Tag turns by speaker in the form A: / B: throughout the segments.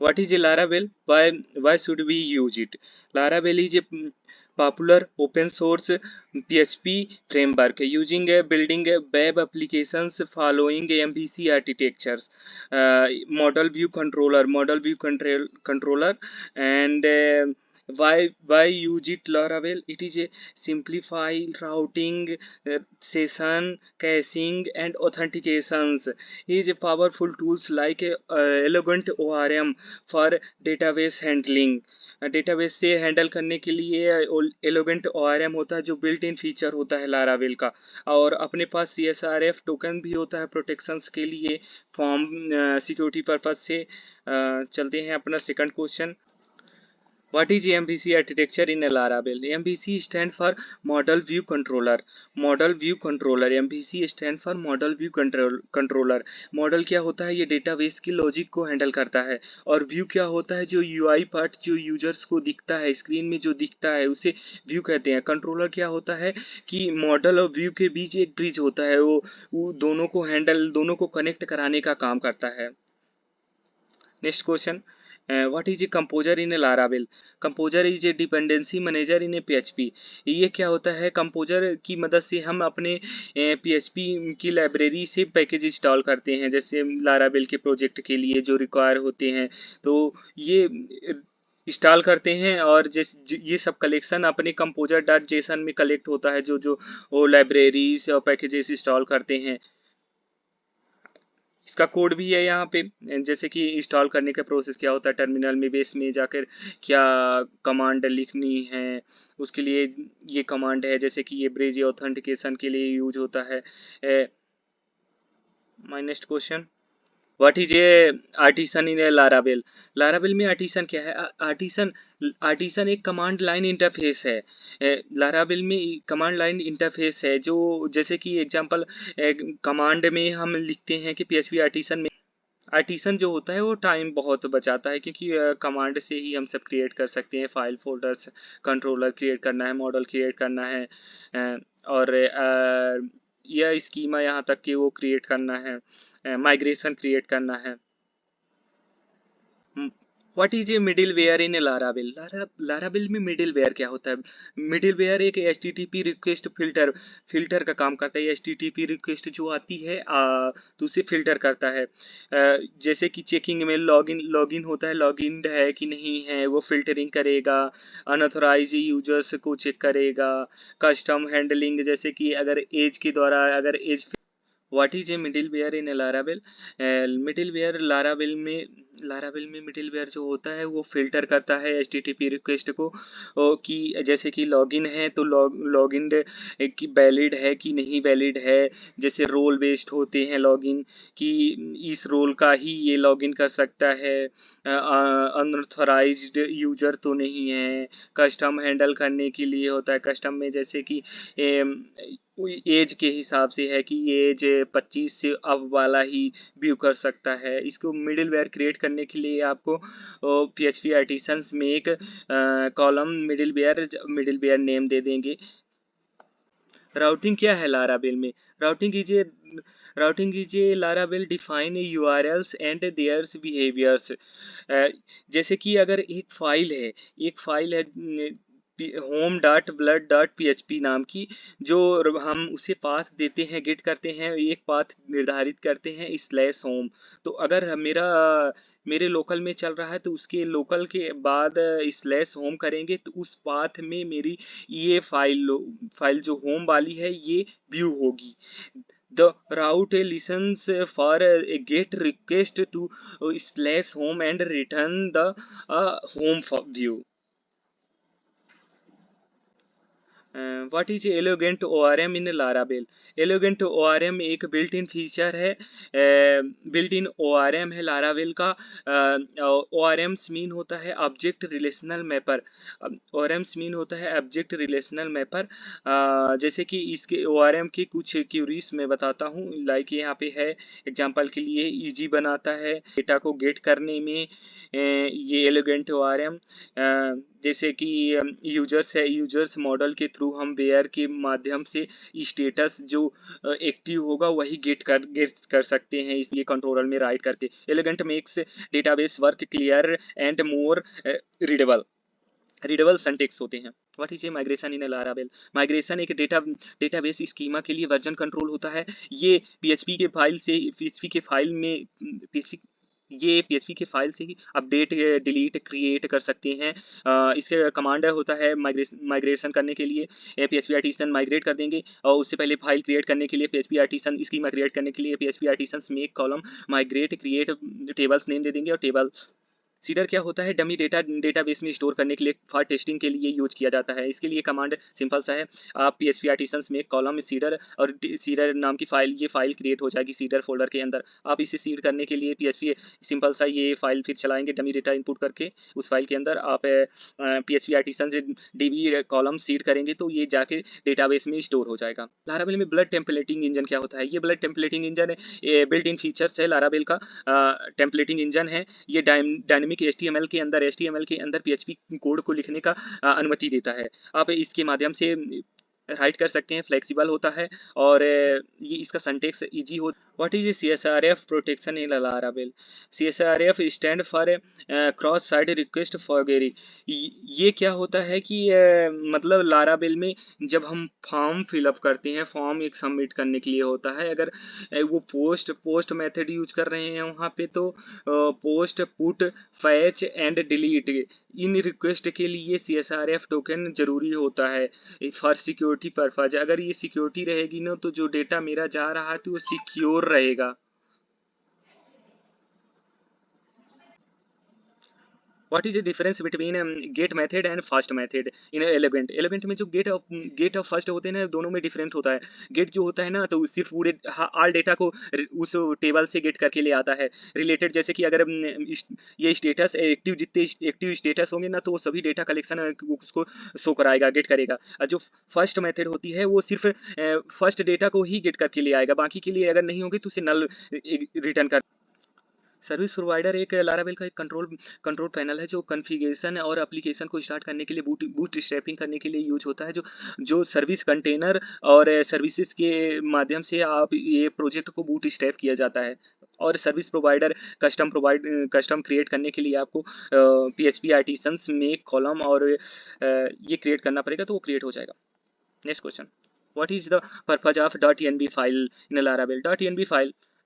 A: What is a Laravel? Why should we use it? Laravel is a popular open source PHP framework using building web applications following MVC architectures, model view controller, and why use it Laravel? It is a simplify routing, session caching, and authentications. Is a powerful tools like elegant ORM for database handling. Database से handle करने के लिए एलोगेंट ORM होता है जो built in feature होता है Laravel का। और अपने पास CSRF टोकन भी होता है प्रोटेक्शंस के लिए फॉर्म सिक्योरिटी पर्पज से। चलते हैं अपना second question. What is MVC architecture in Laravel? MVC stand for Model View Controller. Model View Controller. MVC stand for Model View Controller. Model क्या होता है? ये डेटाबेस की लॉजिक को हैंडल करता है। और व्यू क्या होता है? जो यूआई पार्ट जो यूजर्स को दिखता है, स्क्रीन में जो दिखता है उसे व्यू कहते हैं। कंट्रोलर क्या होता है कि मॉडल और व्यू के बीच एक ब्रिज होता है, वो दोनों को कनेक्ट कराने का काम करता है। Next question. What is A composer in A Laravel? Composer is a dependency manager in A PHP। ये क्या होता है? कंपोजर की मदद से हम अपने PHP की लाइब्रेरी से पैकेज इंस्टॉल करते हैं, जैसे लारावेल के प्रोजेक्ट के लिए जो रिक्वायर होते हैं। तो ये इंस्टॉल करते हैं और ये सब कलेक्शन अपने कंपोजर डॉट जेसन में कलेक्ट होता है, जो जो वो लाइब्रेरीज और पैकेजेस इंस्टॉल करते हैं। इसका कोड भी है यहाँ पे, जैसे कि इंस्टॉल करने का प्रोसेस क्या होता है, टर्मिनल में बेस में जाकर क्या कमांड लिखनी है, उसके लिए ये कमांड है, जैसे कि ये ब्रिज ऑथेंटिकेशन के लिए यूज होता है। My next question. What is A artisan in A Laravel? Laravel में आर्टिसन क्या है? आर्टिसन एक कमांड लाइन इंटरफेस है। लारावेल में कमांड लाइन इंटरफेस है, जो जैसे कि एग्जांपल कमांड में हम लिखते हैं कि PHP आर्टिसन में। आर्टिसन जो होता है वो टाइम बहुत बचाता है, क्योंकि कमांड से ही हम सब क्रिएट कर सकते हैं, फाइल फोल्डर्स, कंट्रोलर क्रिएट करना है, मॉडल क्रिएट करना है, और यह स्कीमा यहाँ तक कि वो क्रिएट करना है, माइग्रेशन क्रिएट करना है। What is a middleware in Laravel? Laravel में मिडिल वेयर क्या होता है? मिडिल वेयर एक HTTP रिक्वेस्ट फिल्टर का काम करता है। HTTP रिक्वेस्ट जो आती है तो उसे फिल्टर करता है। जैसे कि चेकिंग में लॉगिन होता है, लॉगिन है कि नहीं है, वो फिल्टरिंग करेगा। अनऑथराइज यूजर्स को चेक करेगा। कस्टम हैंडलिंग, जैसे कि अगर एज के द्वारा अगर एज। What is a middleware in Laravel? Middleware Laravel में मिडिल वेयर जो होता है वो फिल्टर करता है HTTP रिक्वेस्ट को, कि जैसे कि लॉगिन है तो लॉगिन की वैलिड है कि नहीं वैलिड है। जैसे रोल बेस्ड होते हैं लॉगिन, कि इस रोल का ही ये लॉगिन कर सकता है, अनऑथराइज्ड यूजर तो नहीं है। कस्टम हैंडल करने के लिए होता है। कस्टम में जैसे कि एज के हिसाब से है कि एज 25 से अब वाला ही व्यू कर सकता है। इसको मिडिल वेयर क्रिएट करने के लिए आपको PHP आर्टिसंस में एक कॉलम मिडिल वेयर नेम दे देंगे। राउटिंग क्या है लारावेल में? Routing is a Laravel define URLs and theirs behaviours. जैसे कि अगर एक फाइल है home.blood.php नाम की, जो हम उसे पाथ देते हैं, गेट करते हैं, एक पाथ निर्धारित करते हैं /home। तो अगर मेरे लोकल में चल रहा है तो उसके लोकल के बाद /home करेंगे तो उस पाथ में मेरी ये फाइल जो होम वाली है ये व्यू होगी। The route listens for a GET request to /home and return the home view. What is Eloquent ORM in Laravel? Eloquent ORM एक बिल्ट इन फीचर है, बिल्ट इन ORM है Laravel का। ORMs mean होता है object relational mapper. ORMs mean होता है object relational mapper. जैसे कि इसके ORM के कुछ क्यूरीज मैं बताता हूँ, लाइक यहाँ पे है एग्जांपल के लिए, इजी बनाता है डेटा को गेट करने में ये एलोगेंट ORM। जैसे कि यूजर्स है, यूजर्स मॉडल के थ्रू हम वेयर के माध्यम से स्टेटस जो एक्टिव होगा वही गेट कर सकते हैं इस ये कंट्रोलर में राइट करके। Elegant makes database work clear and more readable. Readable syntax होते हैं। What is A migration in Laravel? Migration एक डेटाबेस स्कीमा के लिए वर्जन कंट्रोल होता है। ये पीएचपी के फाइल से पीएचपी के फाइल में पीएचपी ये पीएचपी के फाइल से ही अपडेट डिलीट क्रिएट कर सकते हैं। इसके कमांड होता है माइग्रेशन करने के लिए पीएचपी आर्टिसन माइग्रेट कर देंगे, और उससे पहले फाइल क्रिएट करने के लिए पीएचपी आर्टिसन स्कीमा क्रिएट करने के लिए PHP artisan make column migrate create tables name दे देंगे, और टेबल सीडर क्या होता है? डमी डेटाबेस में स्टोर करने के लिए फॉर टेस्टिंग के लिए यूज किया जाता है। इसके लिए कमांड सिंपल सा है, आप पीएचपी आर्टिसंस में कॉलम सीडर और सीडर नाम की फाइल, ये फाइल क्रिएट हो जाएगी सीडर फोल्डर के अंदर। आप इसे सीड करने के लिए पीएचपी सिंपल सा ये फाइल फिर चलाएंगे डमी डेटा इनपुट करके उस फाइल के अंदर आप पीएचपी आर्टिसन से डीबी कॉलम सीड करेंगे तो ये जाके डेटाबेस में स्टोर हो जाएगा। लारावेल में ब्लड टेम्पलेटिंग इंजन क्या होता है? ये Blade templating engine built in features है लारावेल का। टेम्पलेटिंग इंजन है, ये डायनेमिक एचटीएमएल के अंदर पीएचपी कोड को लिखने का अनुमति देता है। आप इसके माध्यम से राइट कर सकते हैं, फ्लेक्सिबल होता है, और ये इसका सिंटैक्स इजी हो। What is CSRF protection in Laravel? CSRF stand for cross site request forgery. ये क्या होता है कि मतलब लारावेल में जब हम फॉर्म फिलअप करते हैं, फॉर्म एक सबमिट करने के लिए होता है, अगर वो पोस्ट मेथड यूज कर रहे हैं वहाँ पे, तो post put fetch and delete in request के लिए सीएसआरएफ टोकन जरूरी होता है फॉर सिक्योरिटी पर्पज। अगर ये सिक्योरिटी रहेगी ना तो जो डेटा मेरा जा रहा है तो वो सिक्योर रहेगा। What is the difference between get method and fast method in elegant? Elegant में जो गेट और फर्स्ट होते हैं ना, दोनों में डिफरेंट होता है। गेट जो होता है ना, तो सिर्फ पूरे ऑल डेटा को उस टेबल से गेट करके ले आता है रिलेटेड। जैसे कि अगर ये स्टेटस एक्टिव, जितने एक्टिव स्टेटस होंगे ना, तो वो सभी डेटा कलेक्शन उसको शो कराएगा, गेट करेगा। और जो फर्स्ट मेथड होती है वो सिर्फ फर्स्ट डेटा को ही गेट करके ले आएगा, बाकी के लिए अगर नहीं होगी तो उसे नल रिटर्न कर। सर्विस प्रोवाइडर एक लारावेल का एक कंट्रोल पैनल है जो कॉन्फ़िगरेशन और एप्लीकेशन को स्टार्ट करने के लिए बूट स्ट्रैपिंग करने के लिए यूज होता है। जो सर्विस कंटेनर और सर्विसेज के माध्यम से आप ये प्रोजेक्ट को बूट स्ट्रैप किया जाता है। और सर्विस प्रोवाइडर कस्टम क्रिएट करने के लिए आपको पीएचपी आर्टिसंस मेक कॉलम और ये क्रिएट करना पड़ेगा, तो वो क्रिएट हो जाएगा। Next question, what is the purpose of .env file in Laravel?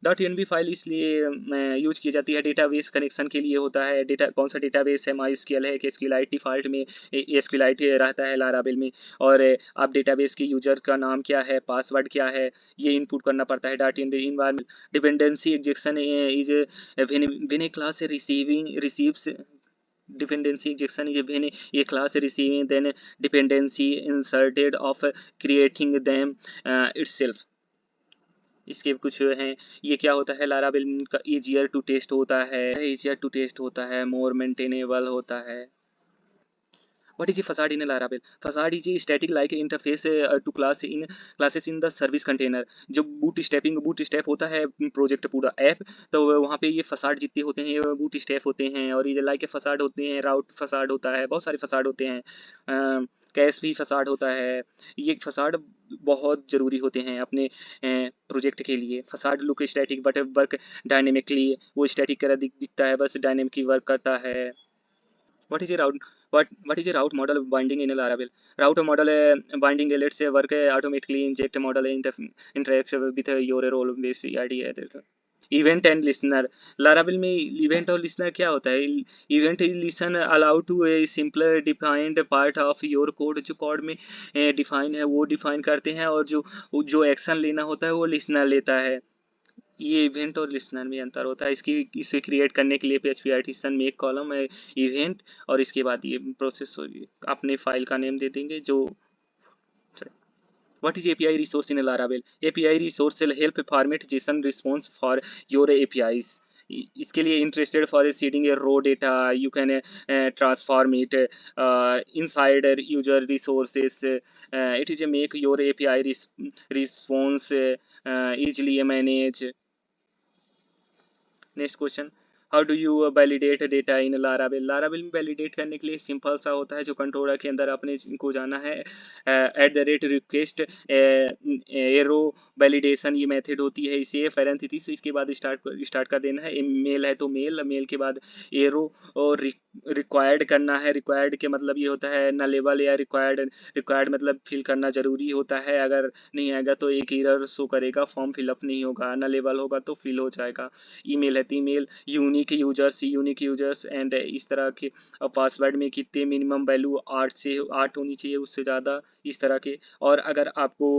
A: .env file इसलिए यूज की जाती है, डेटाबेस कनेक्शन के लिए होता है। डेटा कौन सा डेटाबेस है? माइस्क्यूएल है कि एसक्यूएलाइट? डिफॉल्ट में एसक्यूएलाइट रहता है लारावेल में। और आप डेटाबेस के यूजर का नाम क्या है, पासवर्ड क्या है, ये इनपुट करना पड़ता है। .env environment dependency injection is when A class receives dependency injection is when a class receiving then dependency inserted of creating them itself। इसके कुछ हैं, ये क्या होता है लारावेल का? इजियर टू टेस्ट होता है, मोर मेंटेनेबल होता है। What is a facade in a Laravel? Facade is a static like interface to classes in the service container। जो बूट स्टेप होता है प्रोजेक्ट पूरा ऐप, तो वहाँ पे ये फसाड जितने होते हैं ये बूट स्टेप होते हैं, और ये लाइक फसाड होते हैं, राउट फसाड होता है, बहुत सारे फसाड होते हैं, कैश भी फसाड होता है। ये फसाड बहुत ज़रूरी होते हैं अपने प्रोजेक्ट के लिए। Facade look static but work dynamically, वो स्टैटिक तरह दिखता है, बस डायनेमिकली वर्क करता है। What is a route? What is a route model binding in a Laravel? Route model binding let's say work automatically inject model interacts with your role based idea। Event and listener, Laravel में event और listener क्या होता है? Event is listen allow to a simpler defined part of your code. जो code में define है वो define करते हैं, और जो एक्शन लेना होता है वो लिसनर लेता है। ये इवेंट और लिसनर में अंतर होता है। इसे क्रिएट करने के लिए पीएचपी आर्टिसन में एक कॉलम है इवेंट, और इसके बाद ये प्रोसेस होगी, अपने फाइल का नेम दे देंगे। जो What is API resource in Laravel? API resource will help format JSON response for your APIs। इसके लिए interested for seeding a raw data, you can transform it inside user resources। It is a make your API response easily manage। Next question, how do you validate data in Laravel? Laravel में validate करने के लिए simple सा होता है, जो controller के अंदर अपने को जाना है, at the rate request arrow validation ये मेथड होती है, इसे पैरेंथेसिस इसके बाद स्टार्ट कर देना है। मेल है तो मेल, मेल के बाद एरो और रिक्वायर्ड करना है। रिक्वायर्ड के मतलब ये होता है नलेबल या रिक्वायर्ड, रिक्वायर्ड मतलब फिल करना जरूरी होता है, अगर नहीं आएगा तो एक एरर शो करेगा, फॉर्म फिलअप नहीं होगा, नलेबल होगा तो फिल हो जाएगा। ईमेल है तो ईमेल, यूनिक यूजर्स एंड इस तरह के। पासवर्ड में कितने मिनिमम वैल्यू 8 होनी चाहिए, उससे ज़्यादा, इस तरह के। और अगर आपको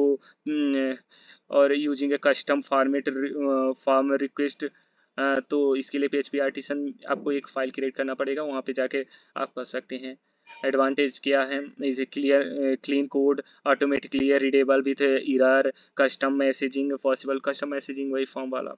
A: और यूजिंग ए कस्टम फॉर्मेट फॉर्म रिक्वेस्ट, तो इसके लिए PHP आर्टिसन आपको एक फ़ाइल क्रिएट करना पड़ेगा, वहाँ पे जाके आप कर सकते हैं। एडवांटेज क्या है? Is a clear clean code, automatically readable with error, custom messaging possible. Custom messaging वही फॉर्म वाला